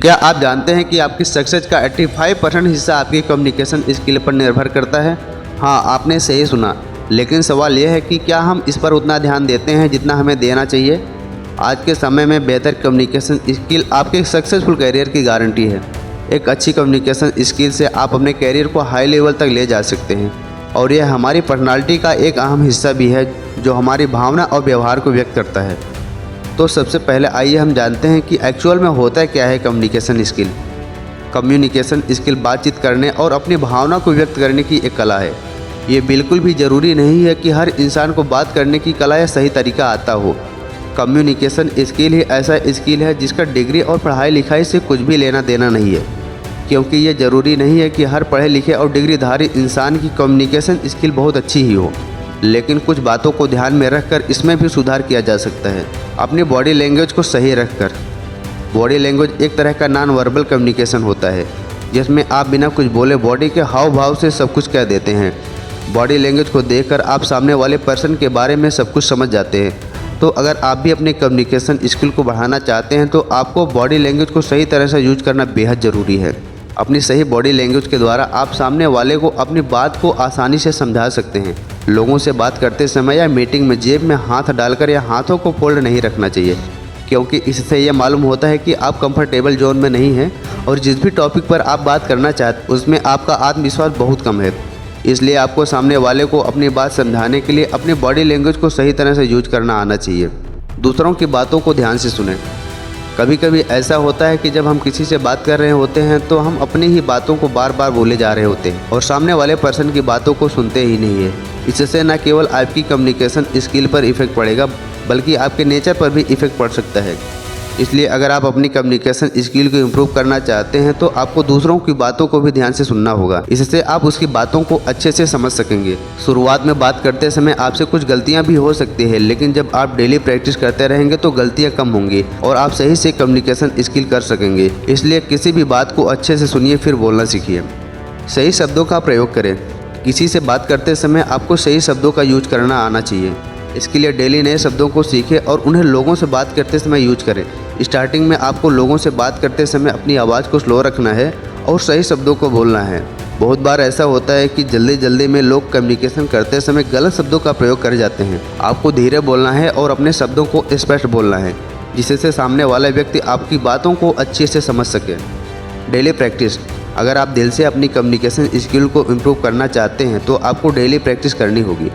क्या आप जानते हैं कि आपकी सक्सेस का 85% हिस्सा आपकी कम्युनिकेशन स्किल पर निर्भर करता है? हाँ, आपने सही सुना। लेकिन सवाल यह है कि क्या हम इस पर उतना ध्यान देते हैं जितना हमें देना चाहिए? आज के समय में बेहतर कम्युनिकेशन स्किल आपके सक्सेसफुल करियर की गारंटी है। एक अच्छी कम्युनिकेशन स्किल से आप अपने करियर को हाई लेवल तक ले जा सकते हैं और यह हमारी पर्सनालिटी का एक अहम हिस्सा भी है जो हमारी भावना और व्यवहार को व्यक्त करता है। तो सबसे पहले आइए हम जानते हैं कि एक्चुअल में होता क्या है कम्युनिकेशन स्किल। कम्युनिकेशन स्किल बातचीत करने और अपनी भावना को व्यक्त करने की एक कला है। ये बिल्कुल भी ज़रूरी नहीं है कि हर इंसान को बात करने की कला या सही तरीका आता हो। कम्युनिकेशन स्किल ही ऐसा स्किल है जिसका डिग्री और पढ़ाई लिखाई से कुछ भी लेना देना नहीं है, क्योंकि ये ज़रूरी नहीं है कि हर पढ़े लिखे और डिग्रीधारी इंसान की कम्युनिकेशन स्किल बहुत अच्छी ही हो। लेकिन कुछ बातों को ध्यान में रखकर इसमें भी सुधार किया जा सकता है। अपनी बॉडी लैंग्वेज को सही रखकर। बॉडी लैंग्वेज एक तरह का नॉन वर्बल कम्युनिकेशन होता है जिसमें आप बिना कुछ बोले बॉडी के हाव भाव से सब कुछ कह देते हैं। बॉडी लैंग्वेज को देखकर आप सामने वाले पर्सन के बारे में सब कुछ समझ जाते हैं। तो अगर आप भी अपने कम्युनिकेशन स्किल को बढ़ाना चाहते हैं तो आपको बॉडी लैंग्वेज को सही तरह से यूज करना बेहद ज़रूरी है। अपनी सही बॉडी लैंग्वेज के द्वारा आप सामने वाले को अपनी बात को आसानी से समझा सकते हैं। लोगों से बात करते समय या मीटिंग में जेब में हाथ डालकर या हाथों को फोल्ड नहीं रखना चाहिए, क्योंकि इससे यह मालूम होता है कि आप कंफर्टेबल जोन में नहीं हैं और जिस भी टॉपिक पर आप बात करना चाहते उसमें आपका आत्मविश्वास बहुत कम है। इसलिए आपको सामने वाले को अपनी बात समझाने के लिए अपनी बॉडी लैंग्वेज को सही तरह से यूज करना आना चाहिए। दूसरों की बातों को ध्यान से सुनें। कभी कभी ऐसा होता है कि जब हम किसी से बात कर रहे होते हैं तो हम अपनी ही बातों को बार बार बोले जा रहे होते हैं और सामने वाले पर्सन की बातों को सुनते ही नहीं है। इससे न केवल आपकी कम्युनिकेशन स्किल पर इफेक्ट पड़ेगा बल्कि आपके नेचर पर भी इफेक्ट पड़ सकता है। इसलिए अगर आप अपनी कम्युनिकेशन स्किल को इम्प्रूव करना चाहते हैं तो आपको दूसरों की बातों को भी ध्यान से सुनना होगा। इससे आप उसकी बातों को अच्छे से समझ सकेंगे। शुरुआत में बात करते समय आपसे कुछ गलतियां भी हो सकती है, लेकिन जब आप डेली प्रैक्टिस करते रहेंगे तो गलतियां कम होंगी और आप सही से कम्युनिकेशन स्किल कर सकेंगे। इसलिए किसी भी बात को अच्छे से सुनिए फिर बोलना सीखिए। सही शब्दों का प्रयोग करें। किसी से बात करते समय आपको सही शब्दों का यूज करना आना चाहिए। इसके लिए डेली नए शब्दों को सीखें और उन्हें लोगों से बात करते समय यूज करें। स्टार्टिंग में आपको लोगों से बात करते समय अपनी आवाज़ को स्लो रखना है और सही शब्दों को बोलना है। बहुत बार ऐसा होता है कि जल्दी में लोग कम्युनिकेशन करते समय गलत शब्दों का प्रयोग कर जाते हैं। आपको धीरे बोलना है और अपने शब्दों को स्पष्ट बोलना है जिससे सामने वाला व्यक्ति आपकी बातों को अच्छे से समझ सके। Daily practice. अगर आप दिल से अपनी कम्युनिकेशन स्किल को इम्प्रूव करना चाहते हैं तो आपको डेली प्रैक्टिस करनी होगी।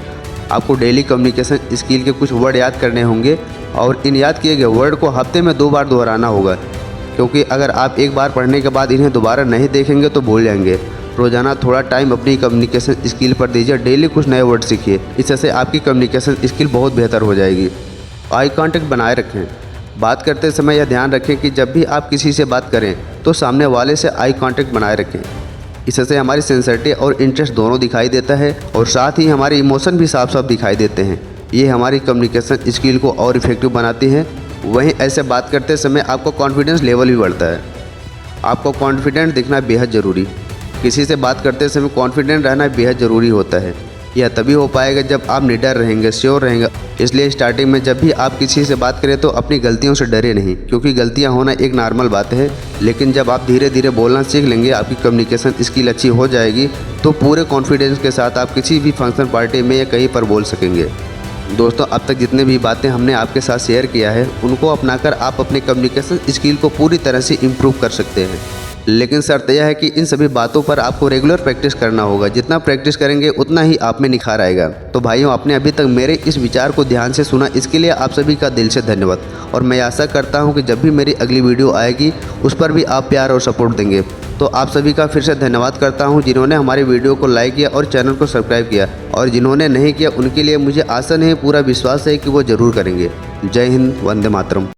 आपको डेली कम्युनिकेशन स्किल के कुछ वर्ड याद करने होंगे और इन याद किए गए वर्ड को हफ्ते में 2 बार दोहराना होगा, क्योंकि अगर आप एक बार पढ़ने के बाद इन्हें दोबारा नहीं देखेंगे तो भूल जाएंगे। रोज़ाना थोड़ा टाइम अपनी कम्युनिकेशन स्किल पर दीजिए। डेली कुछ नए वर्ड सीखिए। इससे आपकी कम्युनिकेशन स्किल बहुत बेहतर हो जाएगी। आई कांटेक्ट बनाए रखें। बात करते समय यह ध्यान रखें कि जब भी आप किसी से बात करें तो सामने वाले से आई कांटेक्ट बनाए रखें। इससे हमारी सिंसियरिटी और इंटरेस्ट दोनों दिखाई देता है और साथ ही हमारे इमोशन भी साफ साफ दिखाई देते हैं। ये हमारी कम्युनिकेशन स्किल को और इफेक्टिव बनाती है। वहीं ऐसे बात करते समय आपको कॉन्फिडेंस लेवल भी बढ़ता है। आपको कॉन्फिडेंट दिखना बेहद ज़रूरी। किसी से बात करते समय कॉन्फिडेंट रहना बेहद ज़रूरी होता है। यह तभी हो पाएगा जब आप निडर रहेंगे, श्योर रहेंगे। इसलिए स्टार्टिंग में जब भी आप किसी से बात करें तो अपनी गलतियों से डरे नहीं, क्योंकि गलतियां होना एक नॉर्मल बात है। लेकिन जब आप धीरे धीरे बोलना सीख लेंगे, आपकी कम्युनिकेशन स्किल अच्छी हो जाएगी तो पूरे कॉन्फिडेंस के साथ आप किसी भी फंक्शन, पार्टी में या कहीं पर बोल सकेंगे। दोस्तों, अब तक जितने भी बातें हमने आपके साथ शेयर किया है उनको अपनाकर आप अपने कम्युनिकेशन स्किल को पूरी तरह से इम्प्रूव कर सकते हैं। लेकिन शर्त यह है कि इन सभी बातों पर आपको रेगुलर प्रैक्टिस करना होगा। जितना प्रैक्टिस करेंगे उतना ही आप में निखार आएगा। तो भाइयों, आपने अभी तक मेरे इस विचार को ध्यान से सुना, इसके लिए आप सभी का दिल से धन्यवाद। और मैं आशा करता हूं कि जब भी मेरी अगली वीडियो आएगी उस पर भी आप प्यार और सपोर्ट देंगे। तो आप सभी का फिर से धन्यवाद करता हूं जिन्होंने हमारी वीडियो को लाइक किया और चैनल को सब्सक्राइब किया, और जिन्होंने नहीं किया उनके लिए मुझे आशा नहीं, पूरा विश्वास है कि वो ज़रूर करेंगे। जय हिंद, वंदे मातरम।